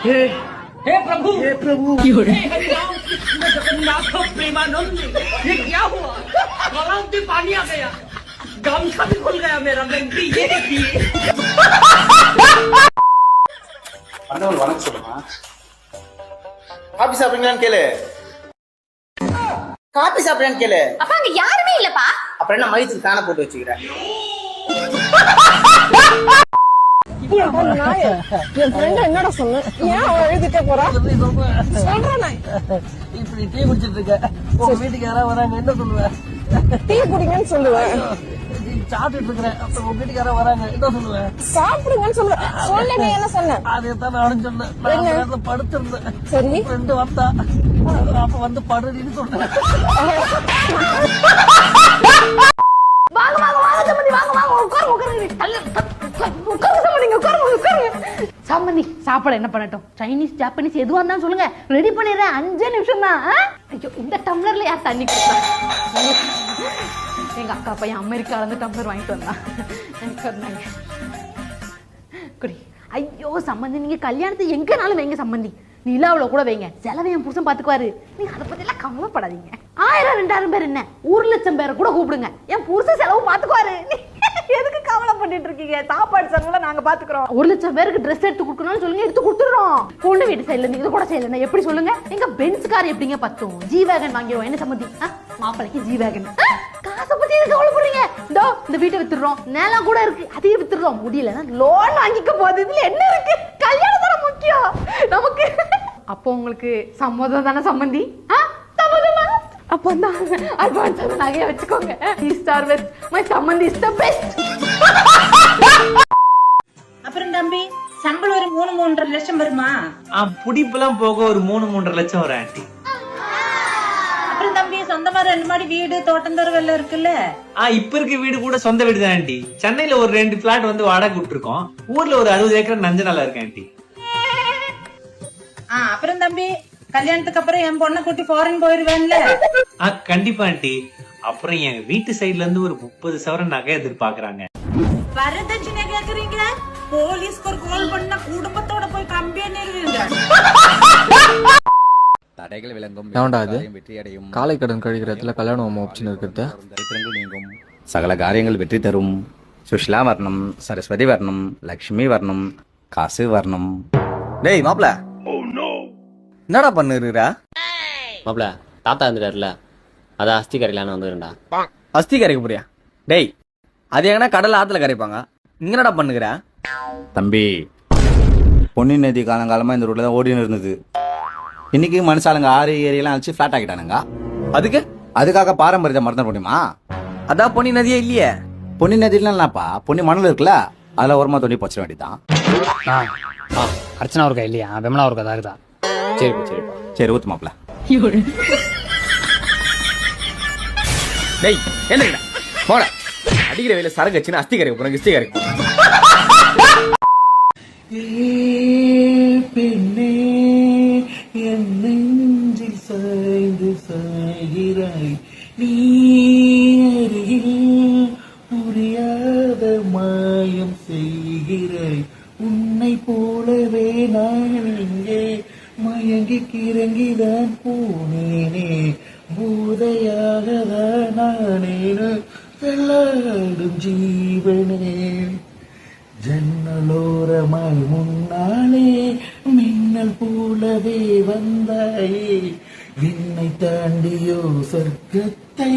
हे प्रभु हे हरि राम कृष्ण जगन्नाथ प्रेमानंद, ये क्या हुआ? गलाव में पानी आ गया, गामछा भी खुल गया मेरा। गंदी ये देखिए। வணக்கம் சொல்லுமா. காபி சாப்பிடுங்களான்னு கேளு. காபி சாப்பிடுறான்னு கேளு. அப்பா அங்க யாருமே இல்லப்பா. அப்புறம் என்ன மயிலுக்கு தானே போட்டு வச்சுக்கிறேன். என்னடா சொன்ன? ஏன் அவன் எழுதிட்டே போறா? சொல்றேன் இப்படி டீ குடிச்சிட்டு இருக்க, உங்க வீட்டுக்கு யாராவது வராங்க என்ன சொல்லுவேன்? டீ குடிங்கன்னு சொல்லுவேன். சாப்பிட்டு இருக்கிறேன், அப்புறம் உங்க வீட்டுக்கு யாராவது வராங்க என்ன சொல்லுவேன்? சாப்பிடுங்கன்னு சொல்லுவேன். சொல்ல நீ என்ன சொன்ன? அதைத்தான் நானும் சொன்னேன். நான் நேரத்துல படுத்திருந்தேன். சரி ஃப்ரெண்டு வந்தா, அப்ப வந்து படுன்னு சொன்னேன். வாங்க வாங்க வாங்க சம்பந்தி, வாங்க வாங்க உட்காருங்க சம்பந்தி. சாப்பாடு என்ன பண்ணட்டும்? சைனீஸ் ஜாப்பனீஸ் எதுவா இருந்தாலும் சொல்லுங்க, ரெடி பண்ணிடுறேன். 5 நிமிஷம் தான். ஐயோ, இந்த டம்ளர்ல யார் தண்ணி குடிப்பா? எங்க அக்கா பையன் அமெரிக்கால இருந்து டம்ளர் வாங்கிட்டு வந்தான். எனக்கு வந்தாங்க குடி. ஐயோ சம்பந்தி, நீங்க கல்யாணத்தை எங்கனாலும் வைங்க சம்பந்தி, நிலாவுல கூட வைங்க, செலவை என் புருஷன் பாத்துக்குவாரு. நீங்க அதை பத்தி எல்லாம் கவலைப்படாதீங்க. 1000 2000 பேர் என்ன, 1,00,000 பேரை கூட கூப்பிடுங்க, என் புருஷன் செலவு பாத்துக்குவாரு. எதுக்கு கவலைப்பட்டு இருக்கீங்க? சாப்பாடு செலவுல நாங்க பாத்துக்கிறோம். 1,00,000 பேருக்கு ட்ரெஸ் எடுத்து கொடுக்கணும்னு சொல்லுங்க, எடுத்து கொடுத்துறோம். பொண்ணு வீட்டு சைடுல இருந்து இது கூட செய்யல, எப்படி சொல்லுங்க? எங்க பென்ஸ் கார் எப்படிங்க பத்தும்? ஜி வேகன் வாங்கிடுவோம். என்ன சம்பந்தி? மாப்பிளைக்கு ஜி வேகன். காசை பத்தி எதுக்கு கவலைப்படுறீங்க? இதோ இந்த வீட்டை வித்துடுறோம், நிலம் கூட இருக்கு, அதையே வித்துடுறோம். முடியலன்னா லோன் வாங்கிக்க போகுது. இதுல என்ன இருக்கு? கல்யாணம் தானே முக்கியம் நமக்கு. அப்போ உங்களுக்கு சம்மதம் தானே சம்பந்தி? அப்பதான் அட்வான்ஸ் நகைய வச்சுக்கோங்க. ஸ்டார் வெஸ்ட் மை சம்பந்தி இஸ் தி பெஸ்ட். அப்புறம் தம்பி, சம்பளம் ஒரு 3-3.5 லட்சம் வருமா? புடிப்பெல்லாம் போக ஒரு 3-3.5 லட்சம் வரும் ஆண்டி. அப்புறம் தம்பி, சொந்தமா 2 மாடி வீடு, தோட்டந்தோறு வெள்ளம் இருக்குல்ல? இப்ப இருக்க வீடு கூட சொந்த வீடு தான் ஆண்டி. சென்னையில ஒரு 2 பிளாட் வந்து வாடகை விட்டுருக்கோம். ஊர்ல ஒரு 60 ஏக்கர் நஞ்ச நாளா இருக்கு ஆண்டி. அப்புறம் தம்பி, கல்யாணத்துக்கு அப்புறம் என் பொண்ணை கூட்டி ஃபாரின் போயிருவேன்ல? கண்டிப்பா ஆண்டி. அப்புறம் என் வீட்டு சைடுல இருந்து ஒரு 30 சவரன் நகை எதிர்பார்க்கறாங்க. வரதட்சணை கேக்குறீங்க? போலீஸ்க்கு ஒரு கால் பண்ணா குடும்பத்தோட போய் கம்பெனி நிறுவீங்க. தடைகள் விளங்கும் வெற்றியடையும். காலை கடன் கழிக்கிறதுல கல்யாணம் ஆப்ஷன் இருக்குது. நீங்கும். சகல காரியங்கள் வெற்றி தரும். சுஷ்லா வர்ணம், சரஸ்வதி வர்ணம், லக்ஷ்மி வர்ணம், காசு வர்ணம். டேய் மாப்ள, என்னடா பண்ணுறா? மாப்ள, தாத்தா இருந்துட்டாருல, அதான் அஸ்தி கரையிலான்னு வந்துருண்டா. அஸ்தி கரைக்க போறியா? டேய், அது எங்கன்னா கடல் ஆத்துல கரைப்பாங்க, இங்க என்னடா பண்ணுகிற? தம்பி, பொன்னி நதி காலங்காலமா இந்த ரோட்ல தான் ஓடினு இருந்தது. இன்னைக்கு மனுஷாலுங்க 6 ஏரியெல்லாம் அழிச்சு பிளாட் ஆகிட்டானுங்க. அதுக்காக பாரம்பரியத்தை மறந்துட முடியுமா? அதான் பொன்னி நதியே இல்லையே. பொன்னி நதியிலாம் இல்லப்பா, பொன்னி மணல் இருக்குல்ல, அதுல ஓரமா தோண்டி பச்சிட வேண்டியதான். அர்ச்சனா இருக்கா இல்லையா? விமலா இருக்கா? தாக்குதா? சரிப்பா சரிப்பா. சரி ஊத்து மாப்ள. டேய் என்ன போட அடிக்கிற வேலை சரக்கு வச்சுன்னு அஸ்தி கரைக்கு போறேன், கிஸ்தி கரைக்கு. பெண்ணே என் நெஞ்சில் சாய்ந்து சாய்கிறாய், நீ அருகில் புரியாத மாயம் செய்கிறாய். உன்னை போலவே நான் இங்கே மயங்கி கிறங்கிதான் போனேனே, பூதையாகதான் நானேனு வெள்ளாடும் ஜீவனே. ஜன்னலோரமாய் முன்னாலே மின்னல் போலவே வந்தாயே, விண்ணை தாண்டியோ சொர்க்கத்தை